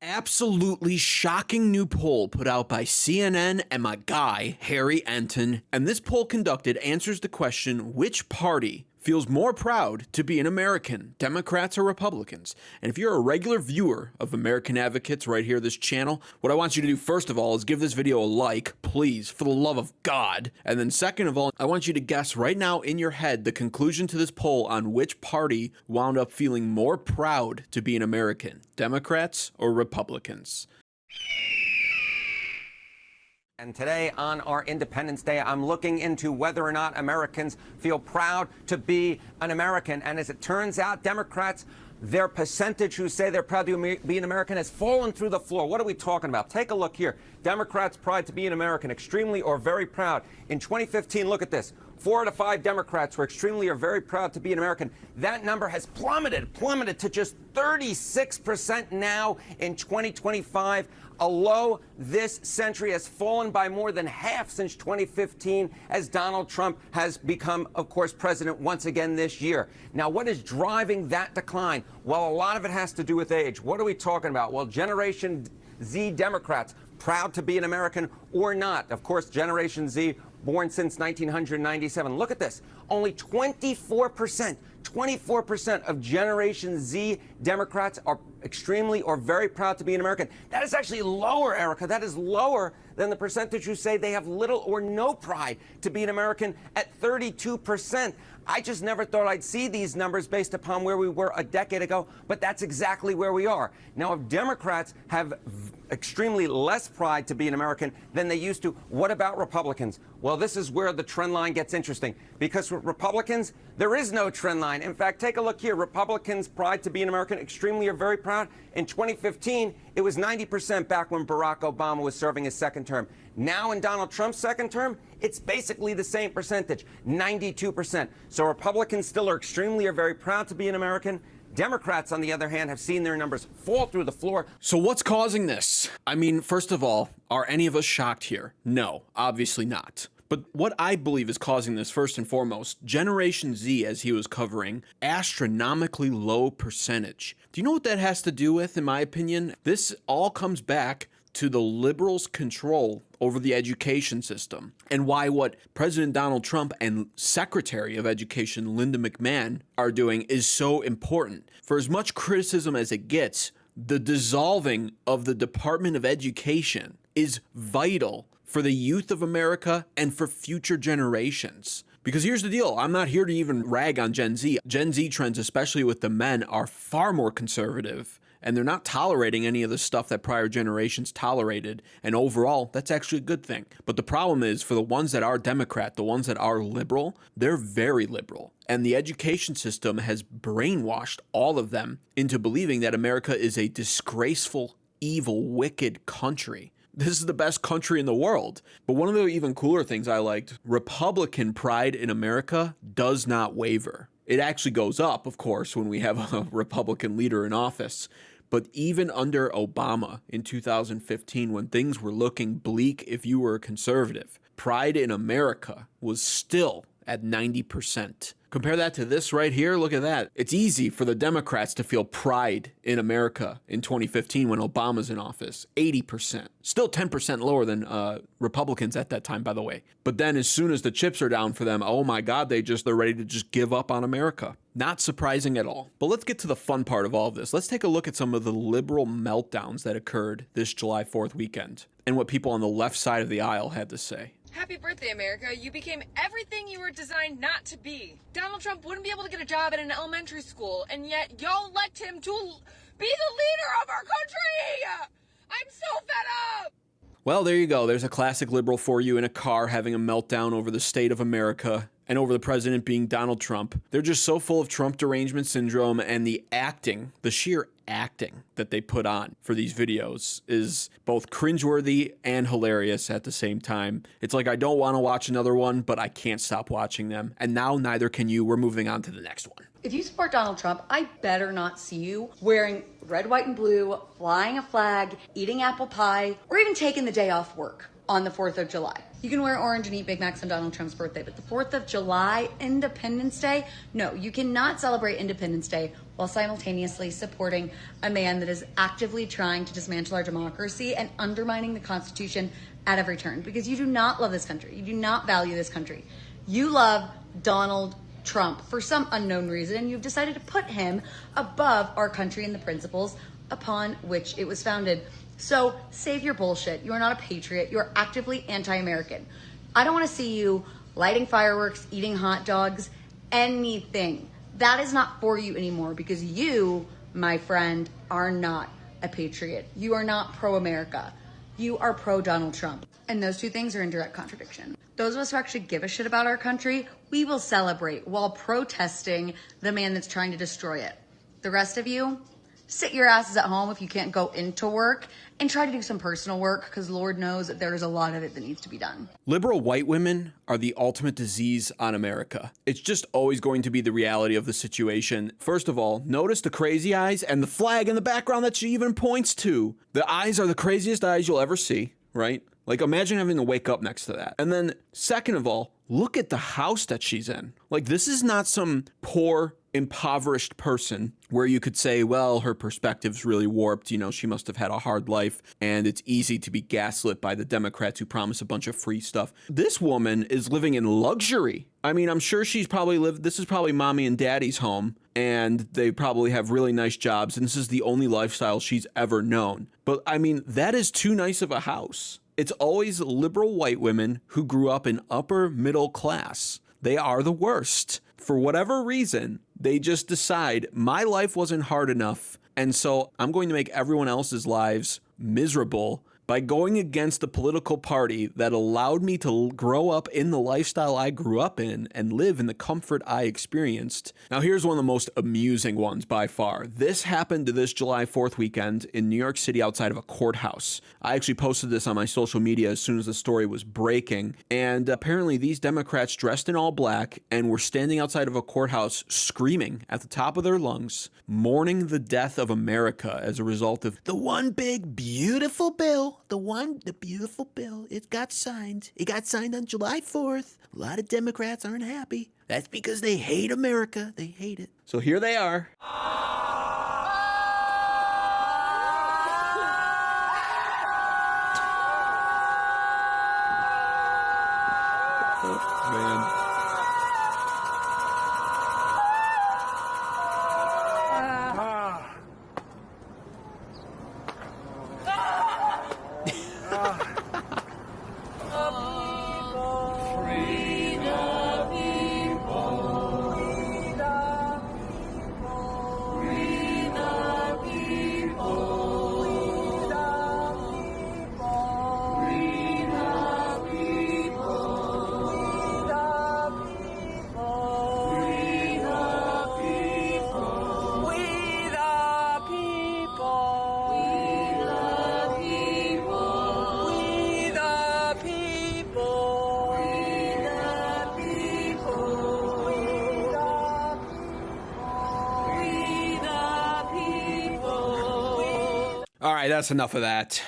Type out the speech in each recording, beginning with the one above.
absolutely shocking new poll put out by CNN and my guy, Harry Enton. And this poll conducted answers the question, which party feels more proud to be an American, Democrats or Republicans? And if you're a regular viewer of American Advocates right here, this channel, what I want you to do first of all is give this video a like, please, for the love of God. And then second of all, I want you to guess right now in your head the conclusion to this poll on which party wound up feeling more proud to be an American, Democrats or Republicans. And today on our Independence Day, I'm looking into whether or not Americans feel proud to be an American. And as it turns out, Democrats, their percentage who say they're proud to be an American has fallen through the floor. What are we talking about? Take a look here. Democrats' pride to be an American, extremely or very proud. In 2015, look at this. 4 out of 5 Democrats were extremely or very proud to be an American. That number has plummeted to just 36% now in 2025. A low this century has fallen by more than half since 2015 as Donald Trump has become, of course, president once again this year. Now, what is driving that decline? Well, a lot of it has to do with age. What are we talking about? Well, Generation Z Democrats, proud to be an American or not. Of course, Generation Z, born since 1997. Look at this. Only 24% of Generation Z Democrats are extremely or very proud to be an American. That is actually lower, Erica. That is lower than the percentage who say they have little or no pride to be an American at 32%. I just never thought I'd see these numbers based upon where we were a decade ago, but that's exactly where we are. Now, if Democrats have extremely less pride to be an American than they used to, what about Republicans? Well, this is where the trend line gets interesting, because with Republicans, there is no trend line. In fact, take a look here. Republicans' pride to be an American, extremely or very proud. In 2015, it was 90% back when Barack Obama was serving his second term. Now in Donald Trump's second term, it's basically the same percentage, 92%. So Republicans still are extremely or very proud to be an American. Democrats, on the other hand, have seen their numbers fall through the floor. So what's causing this? I mean, first of all, are any of us shocked here? No, obviously not. But what I believe is causing this, first and foremost, Generation Z, as he was covering, astronomically low percentage. Do you know what that has to do with, in my opinion? This all comes back to the liberals' control over the education system, and why what President Donald Trump and Secretary of Education Linda McMahon are doing is so important. For as much criticism as it gets, the dissolving of the Department of Education is vital for the youth of America and for future generations. Because here's the deal, I'm not here to even rag on Gen Z. Gen Z trends, especially with the men, are far more conservative, and they're not tolerating any of the stuff that prior generations tolerated. And overall, that's actually a good thing. But the problem is, for the ones that are Democrat, the ones that are liberal, they're very liberal. And the education system has brainwashed all of them into believing that America is a disgraceful, evil, wicked country. This is the best country in the world. But one of the even cooler things I liked, Republican pride in America does not waver. It actually goes up, of course, when we have a Republican leader in office. But even under Obama in 2015, when things were looking bleak if you were a conservative, pride in America was still at 90%. Compare that to this right here. Look at that. It's easy for the Democrats to feel pride in America in 2015 when Obama's in office. 80%. Still 10% lower than Republicans at that time, by the way. But then as soon as the chips are down for them, oh my God, they're ready to just give up on America. Not surprising at all. But let's get to the fun part of all of this. Let's take a look at some of the liberal meltdowns that occurred this July 4th weekend and what people on the left side of the aisle had to say. Happy birthday, America. You became everything you were designed not to be. Donald Trump wouldn't be able to get a job at an elementary school, and yet y'all elect him to be the leader of our country! I'm so fed up! Well, there you go. There's a classic liberal for you in a car having a meltdown over the state of America and over the president being Donald Trump. They're just so full of Trump derangement syndrome, and the acting, the sheer acting that they put on for these videos is both cringeworthy and hilarious at the same time. It's like I don't want to watch another one, but I can't stop watching them. And now neither can you. We're moving on to the next one. If you support Donald Trump, I better not see you wearing red, white, and blue, flying a flag, eating apple pie, or even taking the day off work on the 4th of July. You can wear orange and eat Big Macs on Donald Trump's birthday, but the 4th of July, Independence Day, no, you cannot celebrate Independence Day while simultaneously supporting a man that is actively trying to dismantle our democracy and undermining the Constitution at every turn, because you do not love this country. You do not value this country. You love Donald Trump for some unknown reason. You've decided to put him above our country and the principles upon which it was founded. So save your bullshit. You are not a patriot. You are actively anti-American. I don't want to see you lighting fireworks, eating hot dogs, anything. That is not for you anymore, because you, my friend, are not a patriot. You are not pro-America. You are pro-Donald Trump. And those two things are in direct contradiction. Those of us who actually give a shit about our country, we will celebrate while protesting the man that's trying to destroy it. The rest of you, sit your asses at home if you can't go into work and try to do some personal work, because Lord knows that there is a lot of it that needs to be done. Liberal white women are the ultimate disease on America. It's just always going to be the reality of the situation. First of all, notice the crazy eyes and the flag in the background that she even points to. The eyes are the craziest eyes you'll ever see, right? Like, imagine having to wake up next to that. And then, second of all, look at the house that she's in. Like, this is not some poor, impoverished person where you could say, well, her perspective's really warped. You know, she must have had a hard life, and it's easy to be gaslit by the Democrats who promise a bunch of free stuff. This woman is living in luxury. I mean, I'm sure she's probably this is probably mommy and daddy's home, and they probably have really nice jobs, and this is the only lifestyle she's ever known. But I mean, that is too nice of a house. It's always liberal white women who grew up in upper middle class. They are the worst. For whatever reason, they just decide my life wasn't hard enough, and so I'm going to make everyone else's lives miserable by going against the political party that allowed me to grow up in the lifestyle I grew up in and live in the comfort I experienced. Now, here's one of the most amusing ones by far. This happened this July 4th weekend in New York City outside of a courthouse. I actually posted this on my social media as soon as the story was breaking, and apparently these Democrats dressed in all black and were standing outside of a courthouse screaming at the top of their lungs, mourning the death of America as a result of the one big beautiful bill. The beautiful bill. It got signed. It got signed on July 4th. A lot of Democrats aren't happy. That's because they hate America. They hate it. So here they are. Oh, man. All right, that's enough of that.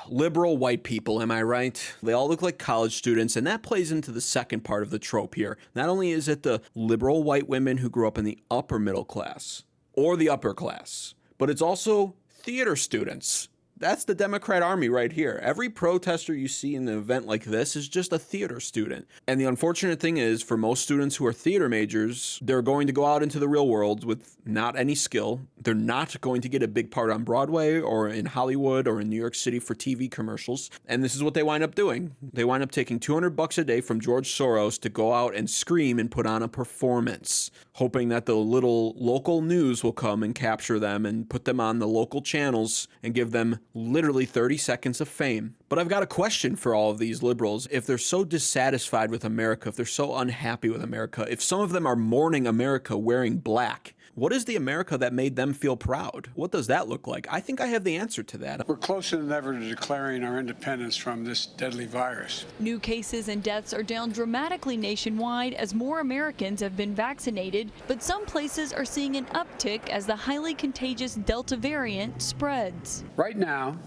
Liberal white people, am I right? They all look like college students, and that plays into the second part of the trope here. Not only is it the liberal white women who grew up in the upper middle class or the upper class, but it's also theater students. That's the Democrat army right here. Every protester you see in an event like this is just a theater student. And the unfortunate thing is, for most students who are theater majors, they're going to go out into the real world with not any skill. They're not going to get a big part on Broadway or in Hollywood or in New York City for TV commercials. And this is what they wind up doing. They wind up taking $200 a day from George Soros to go out and scream and put on a performance, hoping that the little local news will come and capture them and put them on the local channels and give them literally 30 seconds of fame. But I've got a question for all of these liberals. If they're so dissatisfied with America, if they're so unhappy with America, if some of them are mourning America wearing black, What is the America that made them feel proud? What does that look like? I think I have the answer to that. We're closer than ever to declaring our independence from this deadly virus. New cases and deaths are down dramatically nationwide as more Americans have been vaccinated, but some places are seeing an uptick as the highly contagious Delta variant spreads. Right now,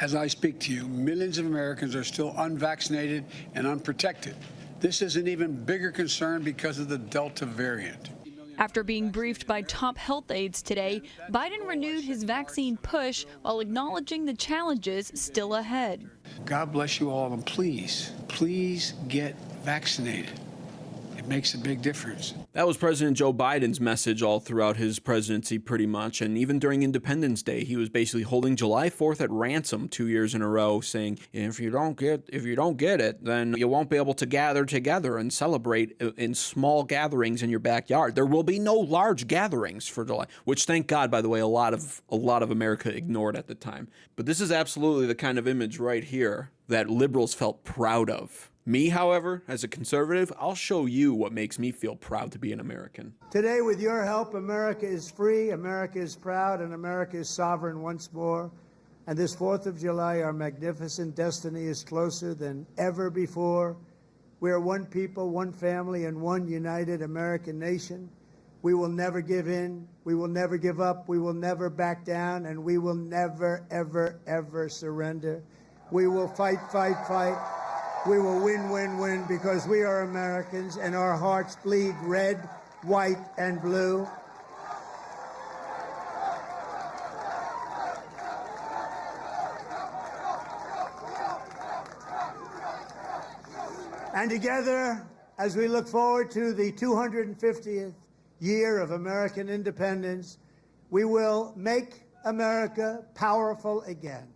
as I speak to you, millions of Americans are still unvaccinated and unprotected. This is an even bigger concern because of the Delta variant. After being briefed by top health aides today, Biden renewed his vaccine push while acknowledging the challenges still ahead. God bless you all, and please, please get vaccinated. It makes a big difference. That was President Joe Biden's message all throughout his presidency, pretty much. And even during Independence Day, he was basically holding July 4th at ransom 2 years in a row, saying, if you don't get it, then you won't be able to gather together and celebrate in small gatherings in your backyard. There will be no large gatherings for July, which, thank God, by the way, a lot of America ignored at the time. But this is absolutely the kind of image right here that liberals felt proud of. Me, however, as a conservative, I'll show you what makes me feel proud to be an American. Today, with your help, America is free, America is proud, and America is sovereign once more. And this 4th of July, our magnificent destiny is closer than ever before. We are one people, one family, and one united American nation. We will never give in. We will never give up. We will never back down. And we will never, ever, ever surrender. We will fight, fight, fight. We will win, win, win, because we are Americans and our hearts bleed red, white, and blue. And together, as we look forward to the 250th year of American independence, we will make America powerful again.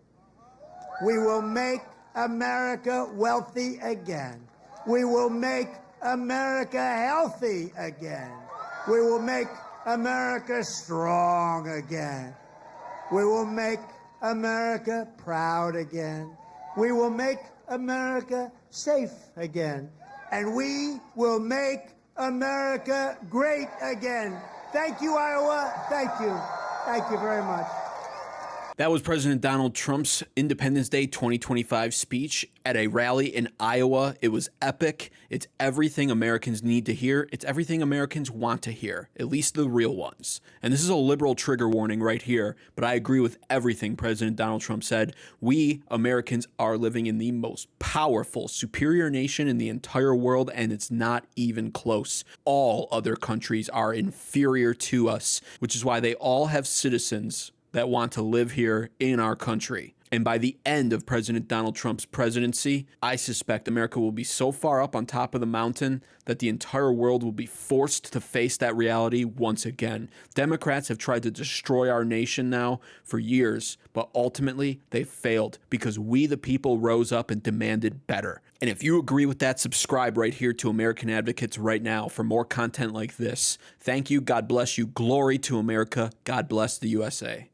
We will make America wealthy again. We will make America healthy again. We will make America strong again. We will make America proud again. We will make America safe again. And we will make America great again. Thank you, Iowa. Thank you. Thank you very much. That was President Donald Trump's Independence Day 2025 speech at a rally in Iowa. It was epic. It's everything Americans need to hear. It's everything Americans want to hear, at least the real ones. And this is a liberal trigger warning right here, but I agree with everything President Donald Trump said. We Americans are living in the most powerful, superior nation in the entire world, and it's not even close. All other countries are inferior to us, which is why they all have citizens that want to live here in our country. And by the end of President Donald Trump's presidency, I suspect America will be so far up on top of the mountain that the entire world will be forced to face that reality once again. Democrats have tried to destroy our nation now for years, but ultimately they failed because we the people rose up and demanded better. And if you agree with that, subscribe right here to American Advocates right now for more content like this. Thank you. God bless you. Glory to America. God bless the USA.